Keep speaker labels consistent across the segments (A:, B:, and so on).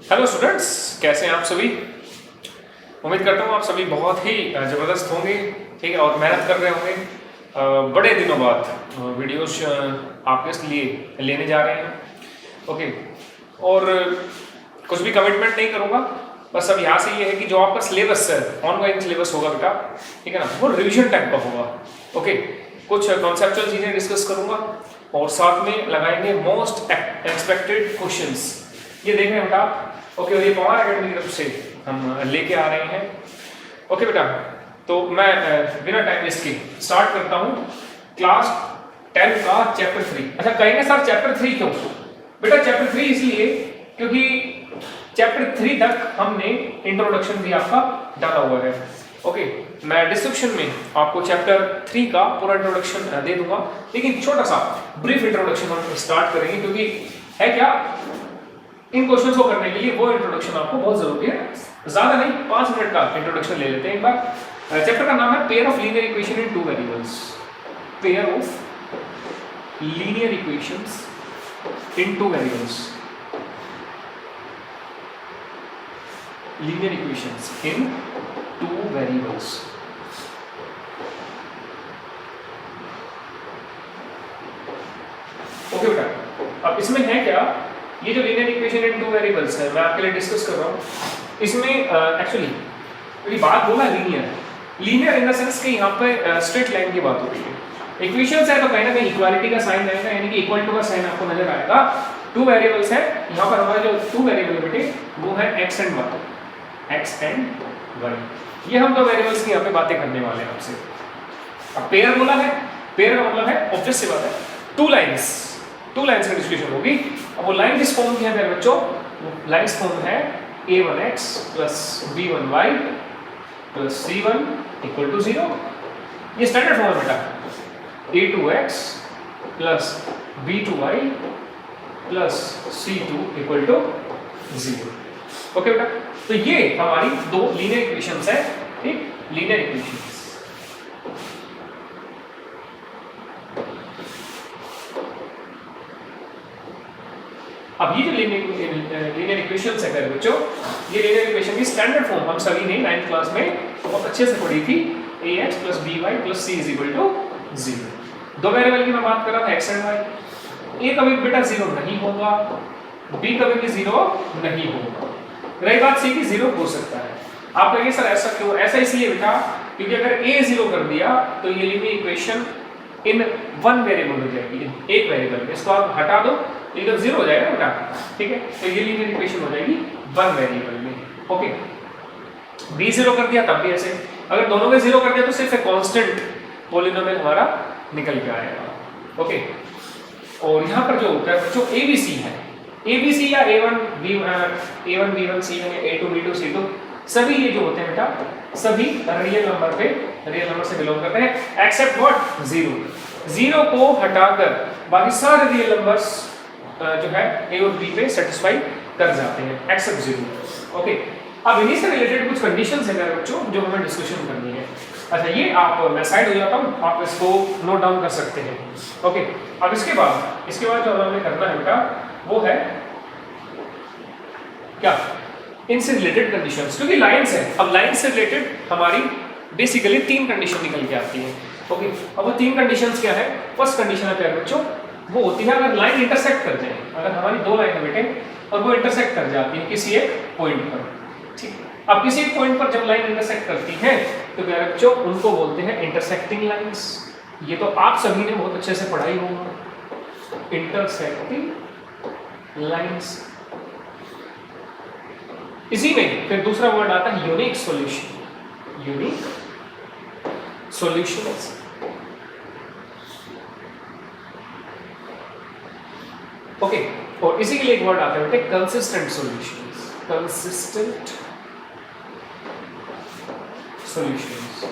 A: Hello students, कैसे हैं आप सभी। उम्मीद करता हूँ आप सभी बहुत ही ज़बरदस्त होंगे, ठीक है, और मेहनत कर रहे होंगे। बड़े दिनों बाद वीडियोस आपके लिए लेने जा रहे हैं। ओके, और कुछ भी कमिटमेंट नहीं करूँगा, बस अब यहाँ से ये है कि जो आपका सिलेबस है, ऑनगोइंग सिलेबस होगा बेटा, ठीक है ना, वो रिविजन टाइप का होगा। ओके, कुछ कॉन्सेप्चुअल चीज़ें डिस्कस करूँगा और साथ में लगाएंगे मोस्ट एक्सपेक्टेड क्वेश्चंस। ये देख रहे हैं बेटा। ओके, और ये पवार अकेडमी की तरफ से हम लेके आ रहे हैं। ओके बेटा, तो मैं बिना टाइम वेस्ट के स्टार्ट करता हूँ क्लास 10 का चैप्टर 3। अच्छा, कहेंगे सर चैप्टर 3 क्यों? बेटा चैप्टर 3 इसलिए क्योंकि चैप्टर 3 तक हमने इंट्रोडक्शन भी आपका डाला हुआ है। ओके, मैं डिस्क्रिप्शन में आपको चैप्टर 3 का पूरा इंट्रोडक्शन दे दूंगा, लेकिन छोटा सा ब्रीफ इंट्रोडक्शन हम स्टार्ट करेंगे, क्योंकि है क्या, इन क्वेश्चंस को करने के लिए वो इंट्रोडक्शन आपको बहुत जरूरी है। ज्यादा नहीं, 5 मिनट का इंट्रोडक्शन ले लेते हैं एक बार। चैप्टर का नाम है pair of linear equation in two variables. Pair of linear equations in two variables. Linear equations in two variables. Okay बेटा, अब इसमें है क्या, ये जो linear equation in two variables है, मैं आपके लिए डिस्कस कर रहा हूँ। इसमें एक्चुअली मेरी बात बोला लीनियर इन द सेंस कि यहाँ पे स्ट्रेट लाइन की बात हो रही है। इक्वेशंस है तो कहीं ना कहीं इक्वालिटी का साइन रहेगा, यानी कि इक्वल टू का साइन आपको नजर आएगा। टू वेरिएबल्स है, यहाँ पर हमारे जो टू वेरिएबल बेटे वो है x and y. X and y, ये हम दो वेरिएबल्स की यहाँ पे बातें करने वाले हैं आपसे। अब पेयर बोला है, पेयर का मतलब है ऑब्वियस सी बात है टू लाइंस की डिस्कशन होगी। अब वो लाइन किस फॉर्म की है मेरे बच्चों? वो लाइंस फॉर्म है a1x plus b1y plus c1 equal to 0। ये स्टैंडर्ड फॉर्म है बेटा। a2x plus b2y plus c2 equal to 0। Okay बेटा, तो ये हमारी दो लीनियर इक्वेशंस है, ठीक, लीनियर इक्वेशंस। अब ये जो लीनियर इक्वेशंस है मेरे बच्चों, ये लीनियर इक्वेशन की स्टैंडर्ड फॉर्म हम सभी ने 9th क्लास में बहुत अच्छे से पढ़ी थी। ax plus by plus c is equal to 0। दो वेरिएबल की मैं बात कर रहा था x एंड y। a कभी बेटा 0 नहीं होगा, b कभी भी 0 नहीं होगा। रही बात c की 0 हो सकता है। आप कहेंगे सर ऐसा क्यों? ऐसा इसलिए बेटा क्योंकि अगर a 0 कर दिया तो ये linear equation in one variable हो जाएगी, एक वेरिएबल। इसको आप हटा दो, एकदम 0 हो जाएगा बेटा, ठीक है। तो ये लीनियर इक्वेशन हो जाएगी वन वेरिएबल में। ओके, b 0 कर दिया तब भी ऐसे, अगर दोनों में 0 कर दिया तो सिर्फ एक कांस्टेंट पॉलिनोमियल हमारा निकल के आएगा। ओके, और यहाँ पर जो बच्चों abc है, abc या a1 b1 c1 या a2 b2 c2, सभी ये जो होते हैं बेटा सभी रियल नंबर से बिलोंग करते हैं, एक्सेप्ट व्हाट 0 को हटाकर बाकी सारे रियल नंबर्स जो है a और b पे सेटिस्फाई कर जाते हैं एक्सेप्ट 0। ओके, अब इन्हीं से रिलेटेड कुछ कंडीशंस हैं मेरे बच्चों जो हमें डिस्कशन करनी है। अच्छा, ये आप मैं साइड हो जाता हूँ, आप इसको नोट डाउन कर सकते हैं। ओके, अब इसके बाद जो हमें करना है बेटा वो है क्या, इनसे रिलेटेड कंडीशंस, क्योंकि लाइंस है। अब लाइन से रिलेटेड हमारी बेसिकली 3 कंडीशन निकल के आती है। ओके, अब वो 3 कंडीशंस क्या है? फर्स्ट कंडीशन है प्यारे बच्चों, वो होती है अगर लाइन इंटरसेक्ट कर जाए, अगर हमारी दो लाइन है बेटे और वो इंटरसेक्ट कर जाती है किसी एक पॉइंट पर, ठीक। अब किसी एक पॉइंट पर जब लाइन इंटरसेक्ट करती है तो प्यारे बच्चों उनको बोलते हैं इंटरसेक्टिंग लाइंस। ये तो आप सभी ने बहुत अच्छे से पढ़ाई होगा, इंटरसेक्टिंग लाइंस। इसी में फिर दूसरा वर्ड आता है unique solution. Unique solutions. Okay, और इसी के लिए एक वर्ड आता है बेटे कंसिस्टेंट सॉल्यूशंस। Consistent solutions.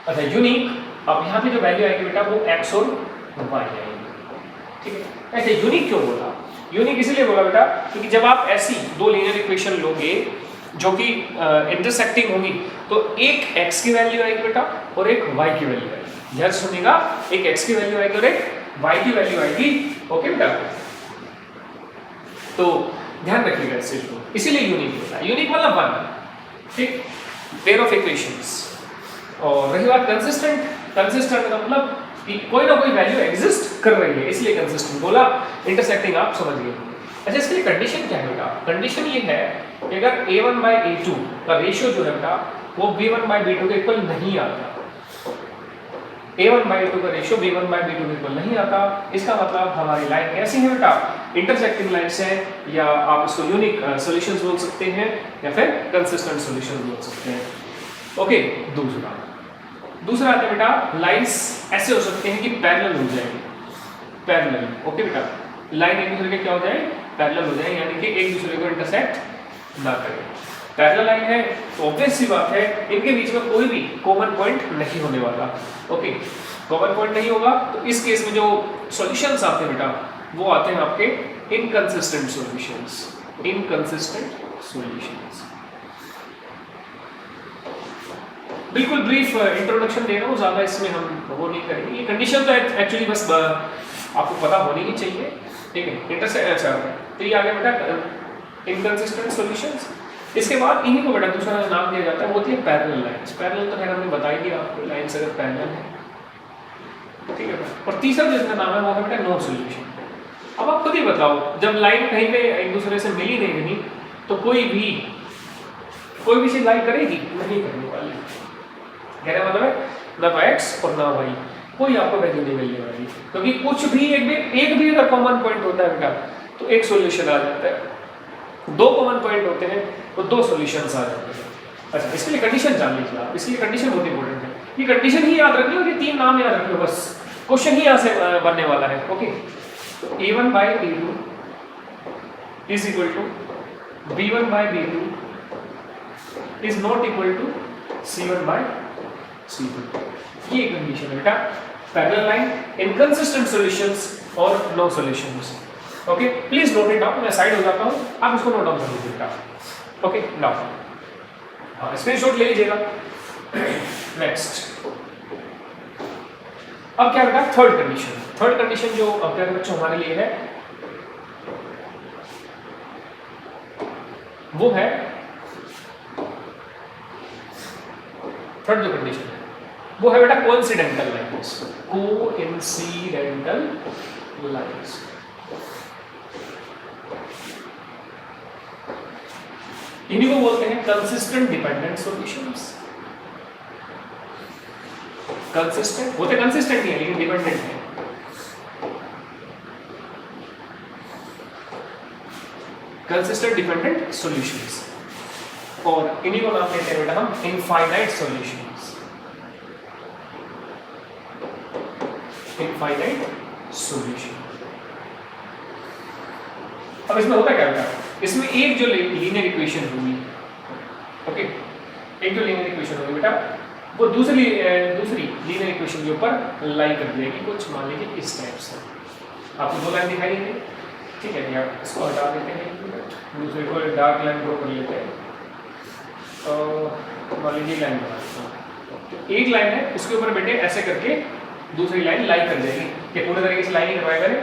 A: अच्छा, यूनिक, अब यहाँ पे जो वैल्यू आएगी बेटा वो x और y आएगी, ठीक है। ऐसे यूनिक क्यों बोला? यूनिक इसीलिए बोला बेटा क्योंकि जब आप ऐसी दो लीनियर इक्वेशन लोगे जो कि इंटरसेक्टिंग होंगी तो एक x की वैल्यू आएगी बेटा और एक y की वैल्यू आएगी। ध्यान सुनिएगा, एक x की वैल्यू आएगी और एक y की वैल्यू आएगी। ओके बेटा, तो ध्यान रखिएगा इस चीज को, इसीलिए यूनिक होता है। यूनिक मतलब वन, ठीक, पेयर ऑफ इक्वेशंस। और रही बात कंसिस्टेंट, कंसिस्टेंट का मतलब कि कोई ना कोई वैल्यू एग्जिस्ट कर रही है, इसलिए कंसिस्टेंट बोला। इंटरसेक्टिंग आप समझ गए। अच्छा, इसके लिए कंडीशन क्या है बेटा? कंडीशन ये है कि अगर a1/a2 का रेशियो जो है बेटा वो b1/b2 के इक्वल नहीं आता, a1/a2 का रेशियो b1/b2 के इक्वल नहीं आता, इसका मतलब हमारी लाइन कैसी है बेटा? इंटरसेक्टिंग लाइंस है, या आप इसको यूनिक सॉल्यूशंस बोल सकते हैं या फिर कंसिस्टेंट सॉल्यूशंस बोल सकते हैं। ओके, दूसरा आता है बेटा, लाइंस ऐसे हो सकते हैं कि पैरेलल हो जाएंगे, पैरेलल। ओके बेटा, लाइन एक दूसरे के क्या हो जाए? पैरेलल हो जाए, यानी कि एक दूसरे को इंटरसेक्ट ना करें। पैरेलल लाइन है तो ऑब्वियस सी बात है इनके बीच में कोई भी कॉमन पॉइंट नहीं होने वाला। ओके, कॉमन पॉइंट नहीं होगा तो इस केस में जो सॉल्यूशंस आते हैं बेटा वो आते हैं आपके इनकंसिस्टेंट सॉल्यूशंस, इनकंसिस्टेंट सॉल्यूशंस। बिल्कुल ब्रीफ इंट्रोडक्शन दे रहा हूँ, ज़्यादा इसमें हम वो नहीं करेंगे। ये कंडीशन तो एक्चुअली बस आपको पता होनी ही चाहिए, ठीक है। अच्छा, तो ये आ गया बेटा इनकंसिस्टेंट सॉल्यूशंस। इसके बाद इन्हीं को बेटा दूसरा नाम दिया जाता है, वो होती है पैरेलल लाइंस। पैरेलल तो खैर हमने बताई दिया आपको, लाइंस अगर पैरेलल है, ठीक है। और तीसरा जिसका नाम है वो है बेटा नो सॉल्यूशन। अब आप खुद ही बताओ, जब लाइन कहीं पे एक दूसरे से मिली नहीं रही तो कोई भी चीज लाइन करेगी? नहीं करने वाली। कहने मतलब है ना x और ना y, कोई आपको वैल्यू नहीं मिलने वाली, क्योंकि कुछ भी एक भी अगर कॉमन पॉइंट होता है बेटा तो एक सॉल्यूशन आ जाता है, दो कॉमन पॉइंट होते हैं तो दो सॉल्यूशंस आ जाते हैं। अच्छा, इसके लिए कंडीशन जान लीजिए आप, इसलिए कंडीशन बहुत इंपॉर्टेंट है। ये कंडीशन ही याद रख लो, ये तीन नाम याद रख लो, बस क्वेश्चन ही यहाँ से बनने वाला है। ओके, तो a1/a2 is equal to b1/b2 is not equal to c1/c2। ये कंडीशन है बेटा पैरेलल लाइन, इनकंसिस्टेंट सॉल्यूशंस और no solutions. Okay, please note it down. मैं साइड हो जाता हूँ, आप इसको नोट डाउन कर लीजिए बेटा। ओके, नाउ हाँ, स्क्रीनशॉट ले लीजिएगा। नेक्स्ट, अब क्या बेटा थर्ड कंडीशन। थर्ड कंडीशन जो अब क्या बच्चों हमारे लिए है वो है, थर्ड जो कंडीशन है वो है बेटा कोइंसिडेंटल लाइंस। कोइंसिडेंटल लाइंस, इन्हीं को बोलते हैं कंसिस्टेंट डिपेंडेंट सॉल्यूशंस। कंसिस्टेंट होते कंसिस्टेंट नहीं है लेकिन डिपेंडेंट है। कंसिस्टेंट डिपेंडेंट सॉल्यूशंस, और इन्हीं को नाम देते हैं बेटा हम इनफाइनाइट सॉल्यूशंस। Infinite solution. अब इसमें होता क्या बेटा, इसमें एक जो लीनियर इक्वेशन होगी, ओके, एक जो लीनियर इक्वेशन होगी बेटा वो दूसरी लीनियर इक्वेशन के ऊपर लाई कर देगी, कुछ मान लीजिए इस टाइप से। आपको दो लाइन दिखाई देंगे, ठीक है, आप इसको हटा देते हैं, दूसरे को डार्क लाइन ड्रॉ कर लेते हैं, तो मान लीजिए लाइन बनाते हैं। एक लाइन है उसके ऊपर बेटे ऐसे करके दूसरी लाइन लाई कर देगी, कि पूरे तरीके से लाइनिंग करवाया करें,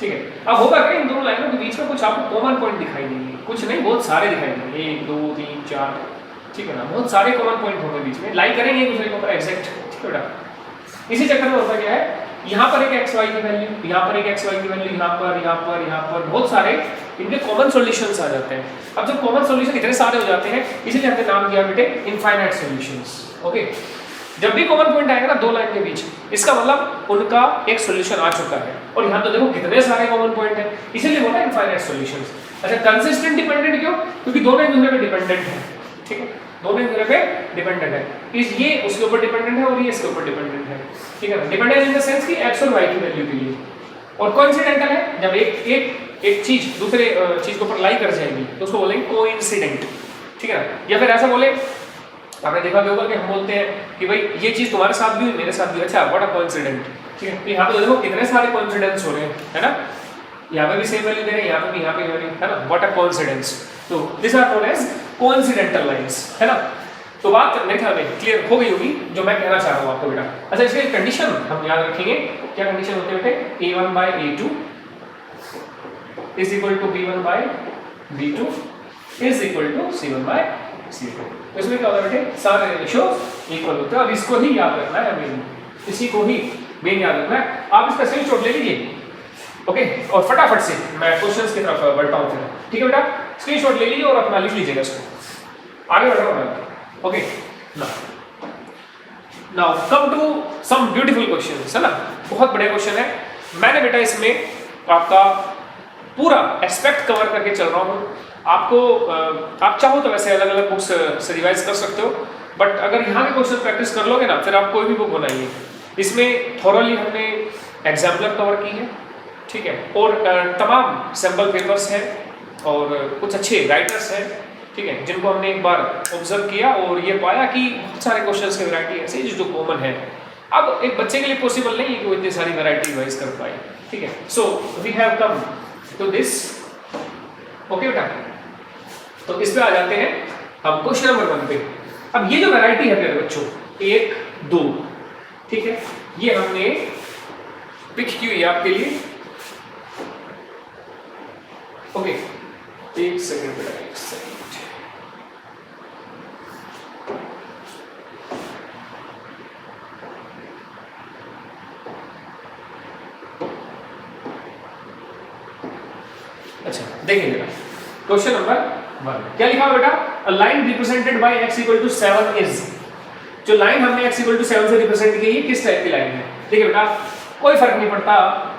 A: ठीक है। अब होगा क्या, इन दोनों लाइनों के बीच में कुछ आपको कॉमन पॉइंट दिखाई देंगे, कुछ नहीं बहुत सारे दिखाई देंगे, 1 2 3 4, ठीक है ना, बहुत सारे कॉमन पॉइंट होंगे बीच में, लाई करेंगे एक दूसरे के ऊपर एग्जैक्ट, ठीक है बेटा। इसी चक्कर में होता क्या है, यहाँ पर एक एक्स वाई की वैल्यू, यहाँ पर एक एक्स वाई की वैल्यू, यहाँ पर बहुत सारे इनके कॉमन सॉल्यूशंस आ जाते हैं। अब जब कॉमन सॉल्यूशन इतने सारे हो जाते हैं, इसीलिए हमने नाम दिया बेटे इनफाइनाइट सॉल्यूशंस। ओके, जब भी कॉमन पॉइंट आएगा ना दो लाइन के बीच, इसका मतलब उनका एक सॉल्यूशन आ चुका है, और यहाँ तो देखो कितने सारे कॉमन पॉइंट है, इसीलिए बोला इनफाइनाइट सॉल्यूशंस। अच्छा, कंसिस्टेंट डिपेंडेंट क्यों? क्योंकि दोनों एक दूसरे पे डिपेंडेंट है, ठीक है, दोनों एक दूसरे पे डिपेंडेंट है। ये उसके ऊपर डिपेंडेंट है और ये इसके ऊपर डिपेंडेंट है, ठीक है ना, डिपेंडेंट इन द सेंस कि एक्स और वाई की वैल्यू के लिए। और कोइंसिडेंटल है, जब एक चीज दूसरे चीज के ऊपर लाई कर जाएगी तो उसको बोलेंगे कोइंसिडेंट, ठीक है ना। या फिर ऐसा बोले, आपने देखा भी होगा कि हम बोलते हैं कि भाई ये चीज तुम्हारे साथ भी हुई, मेरे साथ भी, अच्छा व्हाट अ कोइंसिडेंट, ठीक है। यहाँ पे देखो कितने सारे कोइंसिडेंस हो रहे हैं, है ना, यहाँ पे भी सेम वैल्यू दे रहे हैं, यहाँ पे भी, यहाँ पे भी, है ना, व्हाट अ कोइंसिडेंस। तो this are known as coincidental lines, है ना। तो बात मेरे ख्याल में क्लियर हो गई होगी जो मैं कहना चाह रहा हूँ आपको बेटा। अच्छा, इसके कंडीशन हम याद रखेंगे, क्या कंडीशन होते हैं बेटे, a1/a2 is equal to B1 by B2 is equal to C1 by C2। तो इसमें क्या होता है बेटे, सारे रेशियो इक्वल होते हैं। अब इसको ही याद रखना है हमें, इसी को ही मेन याद रखना है। आप इसका स्क्रीनशॉट ले लीजिए, ओके, और फटाफट से मैं क्वेश्चंस की तरफ बढ़ता हूँ फिर, ठीक है बेटा। स्क्रीनशॉट ले लीजिए और अपना लिख लीजिएगा इसको, आगे बढ़ रहा हूँ मैं, okay. Now come to some beautiful questions, है ना, बहुत बड़े क्वेश्चन है। मैंने बेटा इसमें आपका पूरा एस्पेक्ट कवर करके चल रहा हूँ। आपको आप चाहो तो वैसे अलग अलग बुक्स से रिवाइज कर सकते हो, बट अगर यहाँ के क्वेश्चन प्रैक्टिस कर लोगे ना, फिर आप कोई भी बुक बनाइए। इसमें थॉरली हमने एग्जाम्पलर कवर की है, ठीक है, और तमाम सैम्पल पेपर्स हैं और कुछ अच्छे राइटर्स हैं, ठीक है, जिनको हमने एक बार ऑब्जर्व किया और ये पाया कि बहुत सारे क्वेश्चंस की वैरायटी ऐसी जो कॉमन है। अब एक बच्चे के लिए पॉसिबल नहीं है कि वो इतनी सारी वैरायटी रिवाइज कर पाए, ठीक है। So we have come to this, okay बेटा। तो इस पे आ जाते हैं हम क्वेश्चन नंबर 1 पे। अब ये जो वैरायटी है मेरे बच्चों 1, 2, ठीक है, ये हमने पिक की हुई है आपके लिए, ओके। एक सेकंड बेटा, एक सेकंड। अच्छा देखिए बेटा, क्वेश्चन नंबर 1 क्या लिखा हुआ बेटा, a line represented by x equal to 7 इज। जो लाइन हमने x इक्वल टू 7 से रिप्रेजेंट की है, किस टाइप की लाइन है? देखिए बेटा, कोई फर्क नहीं पड़ता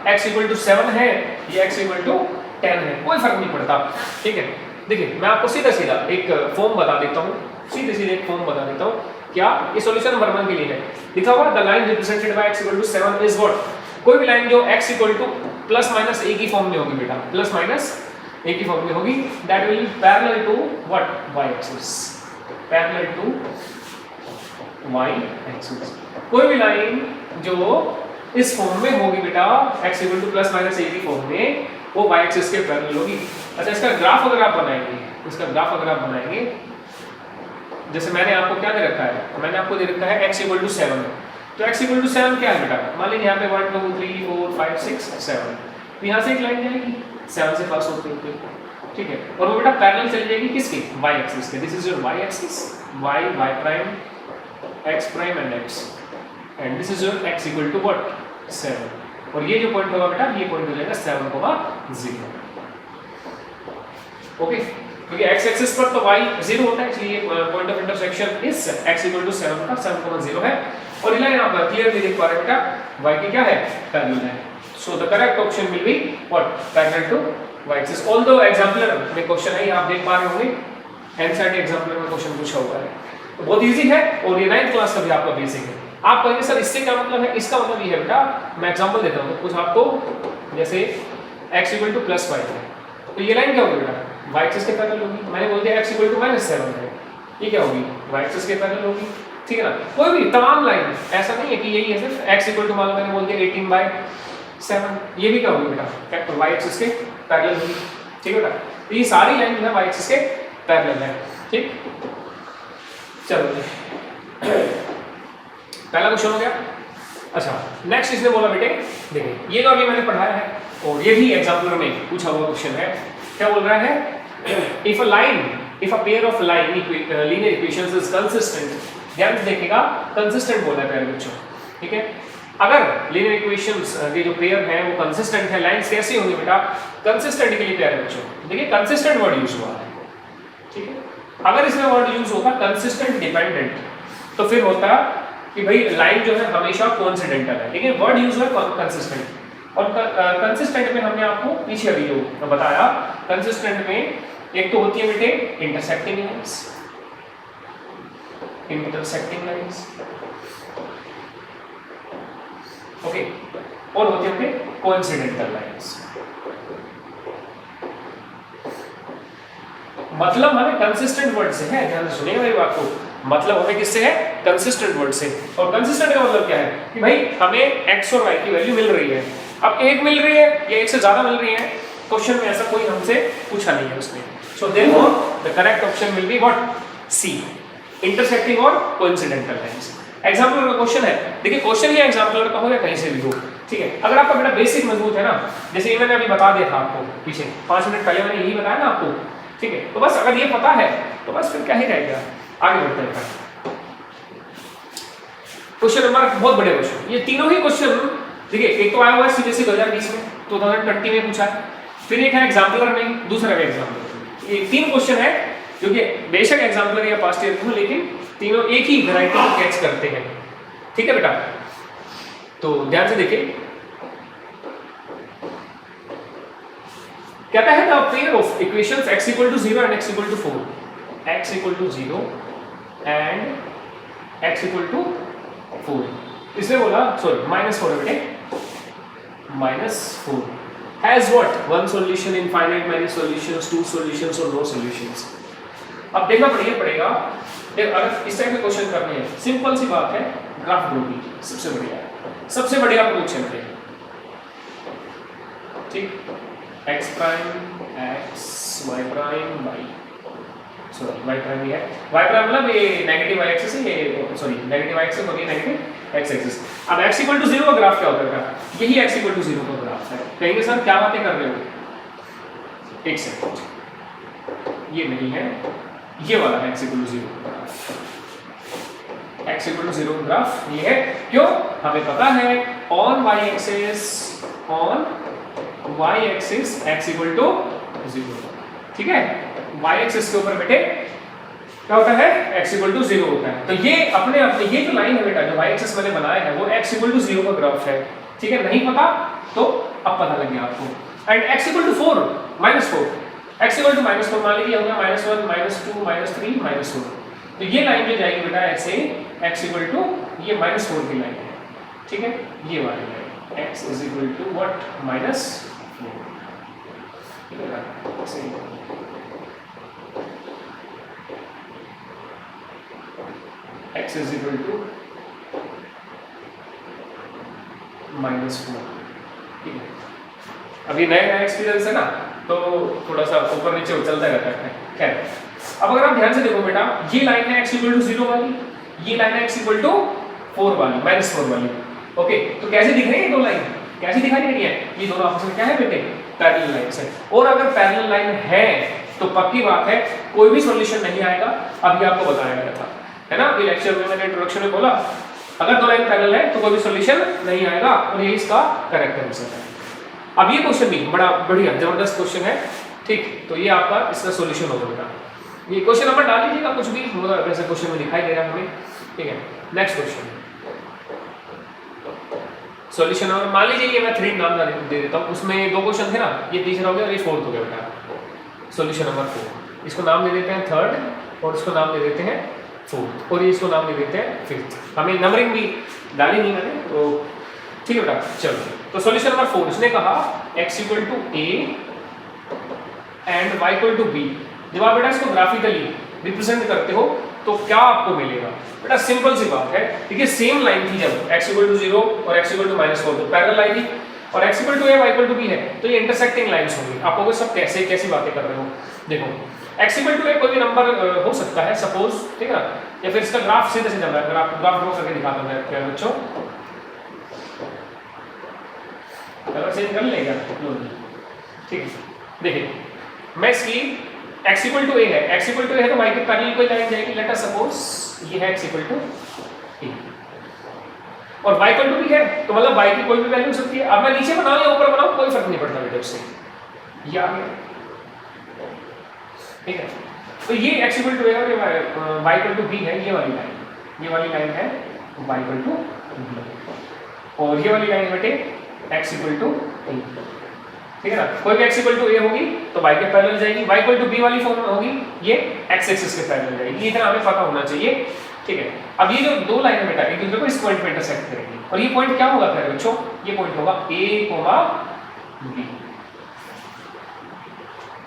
A: x इक्वल टू 7 है या x इक्वल टू 10 है, कोई फर्क नहीं पड़ता, ठीक है। देखिए मैं आपको सीधा सीधा एक फॉर्म बता देता हूँ, सीधे सीधे एक फॉर्म बता देता हूँ। क्या ये सॉल्यूशन नंबर 1 के लिए है, लिखा हुआ the line represented by x equal to 7 is what. कोई भी लाइन जो x equal to plus minus a की फॉर्म में होगी बेटा, प्लस माइनस a की फॉर्म में होगी, that will be parallel to what, y axis, parallel to y axis. कोई भी लाइन जो इस फॉर्म में होगी बेटा, x equal to plus minus a की फॉर्म में, वो y एक्सिस के पैरेलल होगी। अच्छा, इसका ग्राफ अगर आप बनाएंगे, इसका ग्राफ अगर आप बनाएंगे, जैसे मैंने आपको क्या दे रखा है, मैंने आपको दे रखा है x इक्वल टू 7, तो x इक्वल टू 7 क्या है बेटा, मान लीजिए यहाँ पे 1 2 3 4 5 6 7, तो यहाँ से एक लाइन जाएगी 7 से पास होते होते, ठीक है, और वो बेटा पैरेलल चली जाएगी किसकी, y एक्सिस के। This is your y axis, y y prime x prime and x, and this is your x equal to what 7, और ये जो पॉइंट होगा बेटा, ये पॉइंट हो जाएगा 7,0, ओके। क्योंकि x एक्सिस पर तो y 0 होता है, इसलिए पॉइंट ऑफ इंटरसेक्शन इस x इक्वल टू 7 का 7,0 है, और ये लाइन आप क्लियरली देख पा रहे हैं बेटा, y की क्या है, पैरेलल है। So the correct option will be what, parallel to y axis. Although exemplar में क्वेश्चन है, आप देख पा रहे होंगे, एनसीईआरटी एग्जाम्पलर में क्वेश्चन पूछा हुआ है, तो बहुत इजी है, और ये 9th क्लास का भी आपका बेसिक है। आप कहेंगे सर इससे क्या मतलब है, इसका मतलब ये है बेटा, मैं एग्जांपल देता हूँ कुछ आपको, जैसे x इक्वल टू प्लस 5 है, तो ये लाइन क्या होगी बेटा, y एक्सिस के पैरेलल होगी। मैंने बोल दिया x इक्वल टू -7 है, ये क्या होगी, y एक्सिस के पैरेलल होगी, ठीक है ना। कोई भी तमाम लाइन, ऐसा नहीं है कि यही है सिर्फ x इक्वल टू, मान लो मैंने बोल दिया 18/7, ये भी क्या होगी बेटा, y एक्सिस के पैरेलल होगी, ठीक है बेटा। तो ये सारी लाइन जो है y एक्सिस के पैरेलल है, ठीक। चलो पहला क्वेश्चन हो गया। अच्छा, नेक्स्ट इसने बोला बेटे, देखिए ये तो अभी मैंने पढ़ाया है, और ये भी एग्जाम्पलर में पूछा हुआ क्वेश्चन है। क्या बोल रहा है, if a pair of linear equations is consistent, ध्यान से देखिएगा, कंसिस्टेंट बोला है प्यारे बच्चों, ठीक है। अगर लीनियर इक्वेशंस के जो पेयर है वो कंसिस्टेंट है, लाइंस कैसी होंगी बेटा, कंसिस्टेंट के लिए प्यारे बच्चों, देखिए कंसिस्टेंट वर्ड यूज हुआ है, ठीक है। अगर इसमें वर्ड यूज होगा कंसिस्टेंट डिपेंडेंट, तो फिर होता कि भाई लाइन जो है हमेशा कोइंसिडेंटल है, लेकिन वर्ड यूज है कंसिस्टेंट, और कंसिस्टेंट में हमने आपको पीछे अभी जो बताया, कंसिस्टेंट में एक तो होती है बेटे इंटरसेक्टिंग लाइंस, ओके, और होती है बेटे कोइंसिडेंटल लाइंस। मतलब हमें कंसिस्टेंट वर्ड से है, ध्यान से सुनिए मेरी बात को, मतलब हमें किससे है, कंसिस्टेंट वर्ड से। और कंसिस्टेंट का मतलब क्या है कि भाई हमें x और y की वैल्यू मिल रही है, अब एक मिल रही है या एक से ज्यादा मिल रही है, क्वेश्चन में ऐसा कोई हमसे पूछा नहीं है उसने। So therefore the correct option will be what, C, intersecting और कोइंसिडेंटल लाइंस। एग्जाम्पलर का क्वेश्चन है, देखिए क्वेश्चन ही एग्जाम्पलर का हो या कहीं से भी हो, ठीक है। अगर आपका बेटा बेसिक मजबूत है ना, जैसे ये मैंने अभी बता दिया था आपको पीछे 5 मिनट पहले मैंने यही बताया ना आपको, ठीक है, तो बस अगर ये पता है तो बस फिर क्या ही रहेगा, आगे बढ़ते हैं। क्वेश्चन नंबर, बहुत बड़े क्वेश्चन, ये तीनों ही क्वेश्चन देखिए, एक तो आया हुआ है सीबीएसई 2020 में, 2020 में पूछा है, फिर एक है एग्जाम्पलर में, दूसरा है एग्जाम्पलर। ये 3 क्वेश्चन है जो कि बेशक एग्जाम्पलर या पास्ट ईयर के हो, लेकिन तीनों एक ही वैरायटी को कैच करते हैं, ठीक है बेटा। तो ध्यान से देखिए, कहता है the pair of equations x equal to 0 and x equal to 4, x equal to 0 and x equal to 4, इसने बोला सॉरी -4 बेटे, -4 has what, one solution, infinite many solutions, two solutions और नो सॉल्यूशंस। अब देखना पड़ेगा अगर इस टाइप के क्वेश्चन करने हैं, सिंपल सी बात है, ग्राफ ड्रॉ कीजिए, सबसे बढ़िया अप्रोच है, ठीक, x prime x y prime y, sorry y prime है, y प्राइम मतलब ये नेगेटिव y एक्सिस है, ये सॉरी नेगेटिव y एक्सिस और ये नेगेटिव x एक्सिस। अब x इक्वल टू 0 का ग्राफ क्या होता है, यही x इक्वल टू 0 का ग्राफ है। कहेंगे सर क्या बातें कर रहे हो, एक सेकंड, ये नहीं है, ये वाला है x इक्वल टू 0 का ग्राफ, x इक्वल टू 0 का ग्राफ ये है, क्यों, हमें पता है on y axis x equal to 0, ठीक है, y एक्सिस के ऊपर बेटे क्या होता है, x इक्वल टू 0 होता है। तो ये अपने ये जो लाइन है बेटा, जो y एक्सिस मैंने बनाया है वो x इक्वल टू 0 का ग्राफ है, ठीक है, नहीं पता तो अब पता लग गया आपको। And x equal to 4, -4, x equal to -4 मान लीजिए हो गया, -1 -2 -3 -4, तो ये लाइन जो जाएगी बेटा ऐसे x इक्वल टू ये -4 की लाइन है, ठीक है, ये वाली line x is equal to what, -4, ठीक है ना, सही, x इज इक्वल टू -4, ठीक है। अभी नया एक्सपीरियंस है ना, तो थोड़ा सा ऊपर नीचे चलता रहता है, खैर। अब अगर आप ध्यान से देखो बेटा, ये लाइन है x इक्वल टू 0 वाली, ये लाइन है x इक्वल टू 4 वाली, -4 वाली, ओके, तो कैसे दिख रही है दो लाइन, कैसे दिखाई दे रही है, ये दोनों आपस में क्या है बेटे, पैरेलल लाइंस है। और अगर पैरेलल लाइन है तो पक्की बात है कोई भी सॉल्यूशन नहीं आएगा, अभी आपको बताया गया था, है ना, ये लेक्चर में मैंने इंट्रोडक्शन में बोला, अगर दो लाइन पैरेलल है तो कोई भी सॉल्यूशन नहीं आएगा, और ये इसका करेक्ट आंसर है। अब ये क्वेश्चन भी बड़ा बढ़िया जबरदस्त क्वेश्चन है, ठीक, तो ये आपका इसका सॉल्यूशन होगा बेटा, ये क्वेश्चन नंबर डाल लीजिएगा, कुछ भी वैसे क्वेश्चन में दिखाई दे रहा है हमें, ठीक है। नेक्स्ट क्वेश्चन, सॉल्यूशन नंबर, मान लीजिए ये मैं 3 नाम दे देता हूँ, उसमें 2 क्वेश्चन थे ना, ये तीसरा हो गया और ये 4th हो गया बेटा, सॉल्यूशन नंबर 4, इसको नाम दे देते हैं 3rd और इसको नाम दे देते हैं 4th और ये इसको नाम दे देते हैं 5th, हमें नंबरिंग भी डाली नहीं मैंने, तो ठीक है बेटा, चलो। तो सॉल्यूशन नंबर 4, इसने कहा x equal to a and y equal to b, जब आप बेटा इसको ग्राफिकली रिप्रेजेंट करते हो तो क्या आपको मिलेगा बेटा, सिंपल सी बात है, देखिए सेम लाइन थी जब x इक्वल टू 0 और x इक्वल टू -4, तो पैरेलल लाइन थी, और x equal to a y equal to b है, तो ये इंटरसेक्टिंग लाइंस होंगी। आप लोग सब कैसी बातें कर रहे हो, देखो x इक्वल टू a कोई भी नंबर हो सकता है सपोज, ठीक है, या फिर इसका ग्राफ सीधे सीधा है, अगर आप ग्राफ ड्रॉ करके दिखाता हूं प्यारे बच्चों, कलर चेंज कर लेगा, ठीक है, देखिए मैं इसकी x इक्वल टू a है, x इक्वल टू a है तो y के पैरेलल कोई लाइन जाएगी, लेट अस सपोज ये है x इक्वल टू a और y इक्वल टू b है, तो मतलब y की कोई भी वैल्यू हो सकती है। अब मैं नीचे बनाऊं या ऊपर बनाऊं कोई फर्क नहीं पड़ता बेटा, उससे ये आ गया, ठीक है। तो ये x इक्वल टू a और y इक्वल टू b है, ये वाली लाइन है y इक्वल टू b, और ये वाली लाइन बेटे x इक्वल टू a, ठीक है ना, कोई भी x इक्वल टू a होगी तो y के पैरेलल जाएगी, y इक्वल टू b वाली फॉर्म में होगी ये x एक्सिस के पैरेलल जाएगी, ये इतना हमें पता होना चाहिए, ठीक है। अब ये जो दो लाइन है बेटा, एक दूसरे को इस पॉइंट पे इंटरसेक्ट करेंगी, और ये पॉइंट क्या होगा प्यारे बच्चों, ये पॉइंट होगा a, b,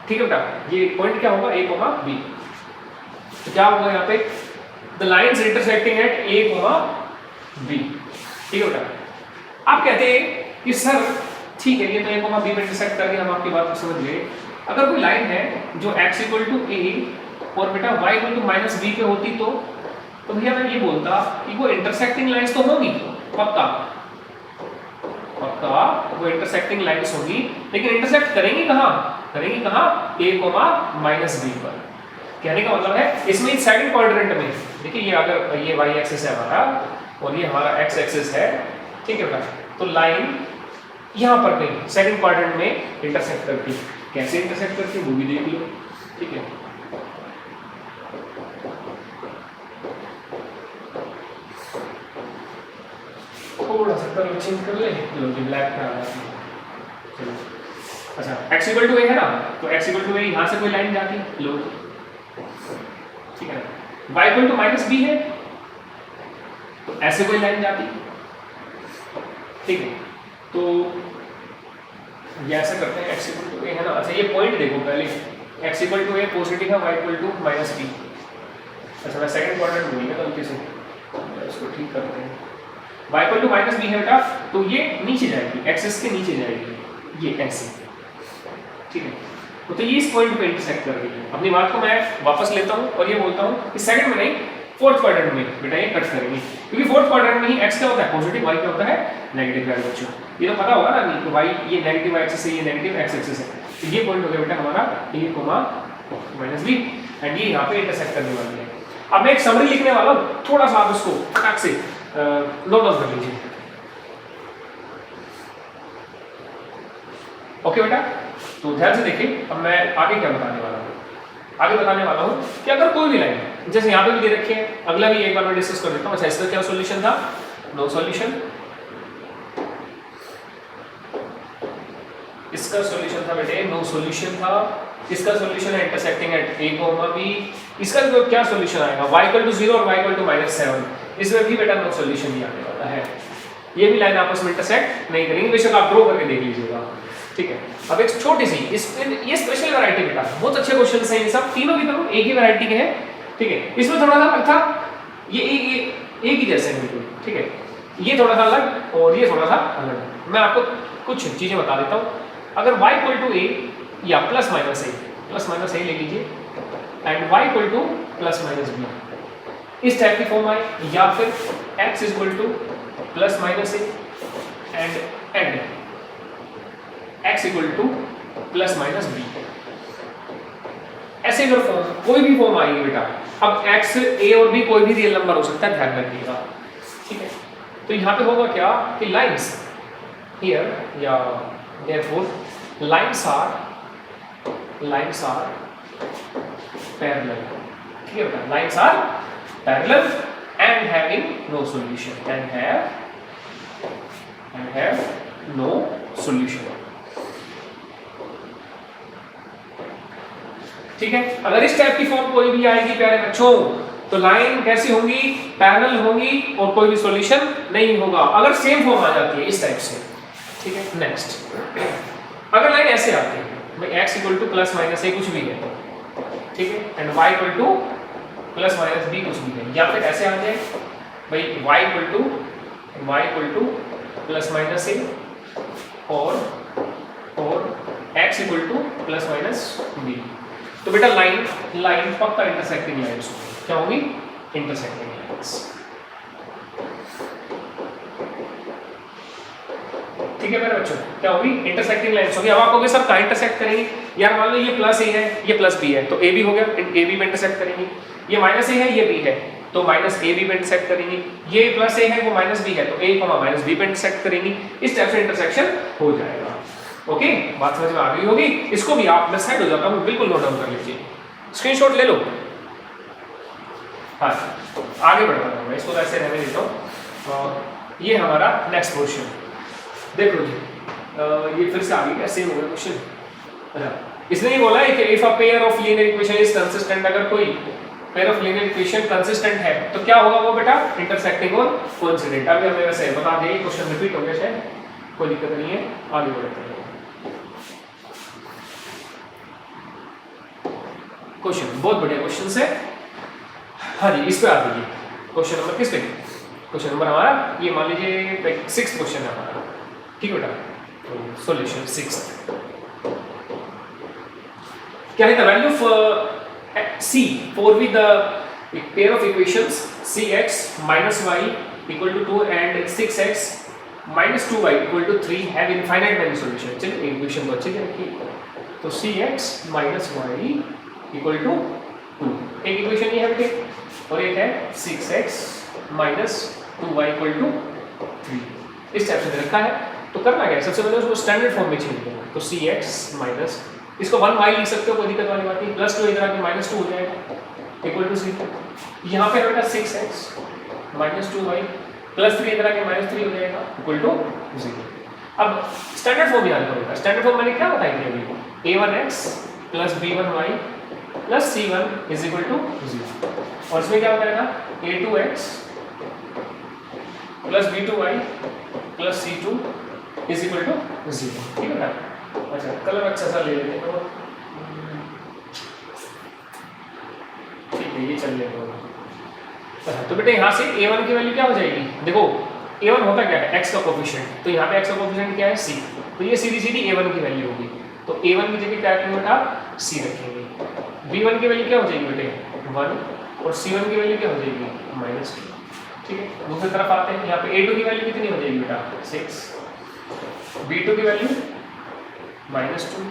A: ठीक है बेटा, ये पॉइंट क्या होगा a, b, तो क्या होगा यहाँ पे, the lines intersecting at a, b, ठीक है बेटा। आप कहते हैं कि सर ठीक है, ये तो a, b पे इंटरसेक्ट करके हम आपकी बात को समझ गए, अगर कोई लाइन है जो x इक्वल टू a और बेटा y इक्वल टू -b पे होती तो भैया मैं ये बोलता कि वो इंटरसेक्टिंग लाइंस तो होंगी पक्का, पक्का वो इंटरसेक्टिंग लाइंस होंगी, लेकिन इंटरसेक्ट करेंगी कहाँ? करेंगी कहाँ? a, -b पर। कहने का मतलब है इसमें सेकंड क्वाड्रेंट में देखिए, ये अगर ये y एक्सिस है हमारा और ये हमारा x एक्सिस है, ठीक है बेटा, तो लाइन यहाँ पर कहीं सेकंड क्वाड्रेंट में इंटरसेक्ट करती है। कैसे इंटरसेक्ट करती है वो भी देख लो, ठीक है। थोड़ा सा कलर चेंज कर ले, लो जी ब्लैक पे आ जाती है। चलो अच्छा, x इक्वल टू a है ना, तो x इक्वल टू a यहाँ से कोई लाइन जाती है, लो ठीक है। y इक्वल टू -b है तो ऐसे कोई लाइन जाती है, ठीक है। तो ये ऐसा करते हैं, x इक्वल टू a है ना। अच्छा ये पॉइंट देखो पहले, x equal to a positive है, y इक्वल टू -b। अच्छा मैं सेकंड क्वाड्रेंट भूल गया गलती से, इसको ठीक करते हैं। y इक्वल टू -b है बेटा, तो ये नीचे जाएगी, एक्सिस के नीचे जाएगी, ये ऐसे, ठीक है। तो ये इस पॉइंट पे इंटरसेक्ट कर रही है। अपनी बात को मैं वापस लेता हूँ और ये बोलता हूँ कि सेकंड में नहीं, फोर्थ क्वाड्रेंट में बेटा ये कट करेंगे, क्योंकि फोर्थ क्वाड्रेंट में ही x क्या होता है पॉजिटिव, y क्या होता है नेगेटिव वैल्यू। बच्चों ये तो पता होगा ना कि y ये नेगेटिव एक्सिस है, ये नेगेटिव x एक्सिस है, तो ये पॉइंट हो गया बेटा हमारा a, -b, एंड ये यहाँ पे इंटरसेक्ट करने वाली है। अब मैं एक समरी लिखने वाला हूँ, थोड़ा सा आप इसको फटाक से नोट डाउन कर लीजिए। ओके बेटा, तो ध्यान से देखिए, अब मैं आगे क्या बताने वाला हूँ। आगे बताने वाला हूँ कि अगर कोई भी लाइन जैसे यहाँ पे भी दे रखी है, अगला भी एक बार मैं डिस्कस कर देता हूँ। अच्छा इसका क्या सॉल्यूशन था? No solution. इसका सॉल्यूशन था बेटे नो सॉल्यूशन था। इसका सॉल्यूशन है इंटरसेक्टिंग एट a, b। इसका क्या सॉल्यूशन आएगा? y इक्वल टू 0 और y इक्वल टू -7। इसमें भी बेटा नो सॉल्यूशन ही आने वाला है। ये भी लाइन आपस में इंटरसेक्ट नहीं करेंगे, बेशक आप ड्रॉ करके देख लीजिएगा, ठीक है। अब एक छोटी सी ये स्पेशल वैरायटी बेटा, बहुत अच्छे क्वेश्चन हैं ये सब, तीनों की तरह एक ही वैरायटी के हैं, ठीक है। इसमें थोड़ा सा अलग था, ये एक ही जैसे हैं बिल्कुल, ठीक है। ये थोड़ा सा अलग और ये थोड़ा सा अलग। मैं आपको कुछ चीजें बता देता हूँ। अगर y इक्वल टू a या +-a ले लीजिए and y equal to +-b, इस टाइप की फॉर्म आए, या फिर x equal to +-a and x equal to +-b, ऐसे अगर फॉर्म कोई भी फॉर्म आएगी बेटा। अब x, a और b कोई भी रियल नंबर हो सकता है, ध्यान रखिएगा, ठीक है। तो यहाँ पे होगा क्या कि लाइंस हियर या therefore lines are parallel, ठीक है बेटा। lines are parallel and having no solution, and have no solution, ठीक है। अगर इस टाइप की फॉर्म कोई भी आएगी प्यारे बच्चों, तो लाइन कैसी होंगी? पैरेलल होंगी और कोई भी सॉल्यूशन नहीं होगा। अगर सेम फॉर्म आ जाती है इस टाइप से, ठीक है। नेक्स्ट, अगर लाइन ऐसे आती है भाई x इक्वल टू +-a कुछ भी है, ठीक है, and y equal to +-b कुछ भी है, या फिर ऐसे आ जाए भाई y इक्वल टू +-a और x इक्वल टू +-b, तो बेटा लाइन पक्का इंटरसेक्टिंग लाइंस होंगी। क्या होंगी? इंटरसेक्टिंग लाइंस, ठीक है मेरे बच्चों। क्या होगी? इंटरसेक्टिंग लाइंस होगी। अब आप कहोगे सब कहाँ इंटरसेक्ट करेंगे यार? मान लो ये +a है, ये +b है, तो a भी हो गया, a भी इंटरसेक्ट करेंगे। ये -a है, ये b है, तो -a भी इंटरसेक्ट करेंगी। ये +a है, वो -b है, तो a, -b पे इंटरसेक्ट करेंगी। इस टाइप से इंटरसेक्शन हो जाएगा। ओके, बात समझ में आ गई होगी। इसको भी आप, मैं साइड हो जाता हूँ, बिल्कुल नोट डाउन कर लीजिए, स्क्रीनशॉट ले लो। हाँ आगे बढ़ता हूँ मैं, इसको ऐसे रहने देता हूँ। ये हमारा नेक्स्ट क्वेश्चन देख लो जी, ये फिर से आ गया, सेम हो गया क्वेश्चन। अच्छा, इसने ये बोला है कि if a pair of linear equation is consistent, अगर कोई pair of linear equation consistent है तो क्या होगा वो बेटा? इंटरसेक्टिंग और कोइंसिडेंट। अभी हमें वैसे बता दें, क्वेश्चन रिपीट हो गया शायद, कोई दिक्कत नहीं है, आगे बढ़ते हैं। क्वेश्चन बहुत बढ़िया क्वेश्चन है। हाँ जी, इस पे आ जाइए। क्वेश्चन नंबर किस पे? क्वेश्चन नंबर हमारा ये मान लीजिए 6th क्वेश्चन है हमारा, ठीक है बेटा। तो सॉल्यूशन 6 क्या है? The value of c for with the pair of equations cx minus y equal to 2 and 6x minus 2y equal to 3 have infinite many solution. चलिए इक्वेशन को अच्छे से रखिए। तो cx minus y equal to 2, एक equation ये है बेटे, और एक है 6x minus 2y equal to 3। इस टाइप से दे रखा है। तो करना क्या है, सबसे पहले उसको स्टैंडर्ड फॉर्म में चेंज करना। तो cx माइनस, इसको 1y लिख सकते हो, कोई दिक्कत वाली बात नहीं, प्लस 2 इधर आके माइनस 2 हो जाएगा इक्वल टू 0। यहाँ पे बेटा 6x माइनस 2y प्लस 3 इधर आके माइनस 3 हो जाएगा इक्वल टू 0। अब स्टैंडर्ड फॉर्म याद करो। स्टैंडर्ड फॉर्म मैंने क्या बताई थी अभी, a1x plus b1y plus c1 is equal to 0। और इसमें क्या बताया था, a2x plus b2y plus c2 is equal to 0। ठीक है ना। अच्छा कलर अच्छा सा ले लेते हैं, ठीक है ये चल जाएगा। तो बेटे यहाँ से a1 की वैल्यू क्या हो जाएगी, देखो a1 होता क्या है, x का कोफिशिएंट, तो यहाँ पे x का कोफिशिएंट क्या है c, तो ये सीधी सीधी a1 की वैल्यू होगी। तो a1 की जगह क्या रखेंगे बेटा, c रखेंगे। b1 की वैल्यू क्या हो जाएगी बेटे 1, और c1 की वैल्यू क्या हो जाएगी -2। ठीक है, दूसरी तरफ आते हैं, यहाँ पे a2 की वैल्यू कितनी हो जाएगी बेटा 6, b2 की वैल्यू -2,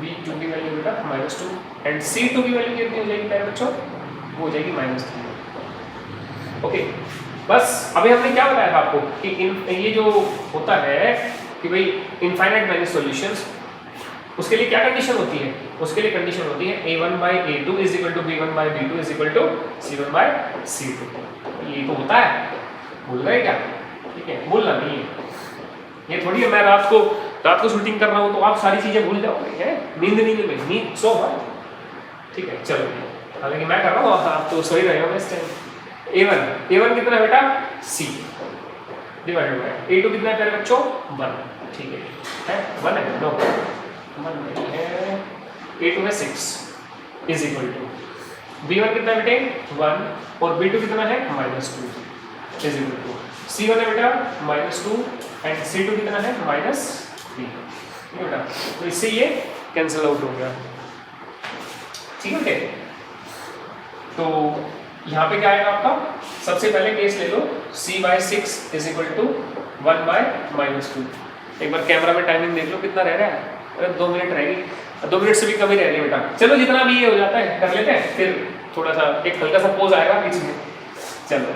A: b2 की वैल्यू बेटा -2, एंड c2 की वैल्यू कितनी हो जाएगी मेरे बच्चों, वो हो जाएगी -3। ओके, बस अभी हमने क्या बताया था आपको कि ये जो होता है कि भाई इनफाइनाइट मैनी सॉल्यूशंस, उसके लिए क्या कंडीशन होती है, उसके लिए कंडीशन होती है a1/a2 is equal to b1/b2 is equal to c1/c2। ये तो होता है, भूल गए क्या, ठीक है भूलना नहीं है। ये थोड़ी है मैं रात को शूटिंग कर रहा हूँ तो आप सारी चीजें भूल जाओगे, हैं नींद में नींद सो मत, ठीक है चलो। हालांकि मैं कर रहा हूँ, आप तो सो ही रहे हो इस टाइम। a1 कितना है बेटा c डिवाइडेड बाय a2 कितना है प्यारे बच्चों 1, ठीक है 1 है, नो 1 नहीं है, a2 है 6 इज इक्वल टू b1 कितना है बेटे 1, और b2 कितना है -2 इज इक्वल टू c1 है बेटा -2 एंड c2 कितना है -3। ठीक है बेटा, तो इससे ये कैंसिल आउट हो गया। ठीक है, तो यहाँ पे क्या आएगा आपका, सबसे पहले केस ले लो c/6 इज इक्वल टू 1/-2। एक बार कैमरा में टाइमिंग देख लो कितना रह रहा है, अरे 2 मिनट रहेगी, 2 मिनट से भी कम ही रह रही है बेटा। चलो जितना भी ये हो जाता है कर लेते हैं, फिर थोड़ा सा एक हल्का सा पोज आएगा बीच में। चलो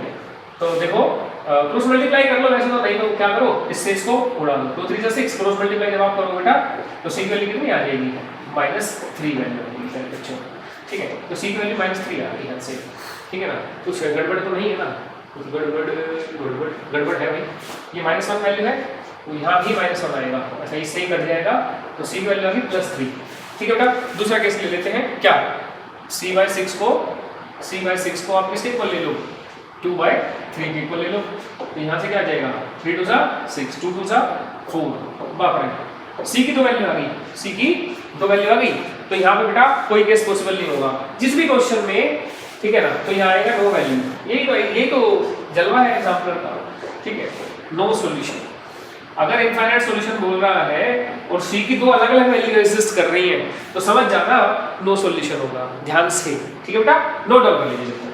A: तो देखो क्रॉस मल्टीप्लाई कर लो, वैसे तो नहीं तो क्या करो इससे इसको उड़ा दो, 2 3 6 क्रॉस मल्टीप्लाई जब आप करोगे बेटा तो c की वैल्यू कितनी आ जाएगी -3 वैल्यू आएगी बच्चों। ठीक है, तो c की वैल्यू -3 आ गई यहाँ से, ठीक है ना। कुछ गड़बड़ तो नहीं है ना, कुछ गड़बड़ है भाई, ये -1 वैल्यू है तो यहाँ भी -1 आएगा, अच्छा इससे ही कट जाएगा, तो c की वैल्यू आ गई +3। ठीक है बेटा, दूसरा केस ले लेते हैं, क्या c/6 को आप किसके इक्वल ले लो 2/3 के इक्वल ले लो, तो यहाँ से क्या आ जाएगा 3 2 6 2 2 4, बाप रे c की 2 वैल्यू आ गई, c की 2 वैल्यू आ गई, तो यहाँ पे बेटा कोई केस पॉसिबल नहीं होगा जिस भी क्वेश्चन में, ठीक है ना। तो यहाँ आएगा नो वैल्यू, यही तो जलवा है एग्जाम्पलर का, ठीक है नो सॉल्यूशन। अगर इनफाइनाइट सॉल्यूशन बोल रहा है और c की 2 अलग अलग वैल्यू एग्जिस्ट कर रही है तो समझ जाना नो सॉल्यूशन होगा, ध्यान से। ठीक है बेटा, नोट डाउन कर लीजिए।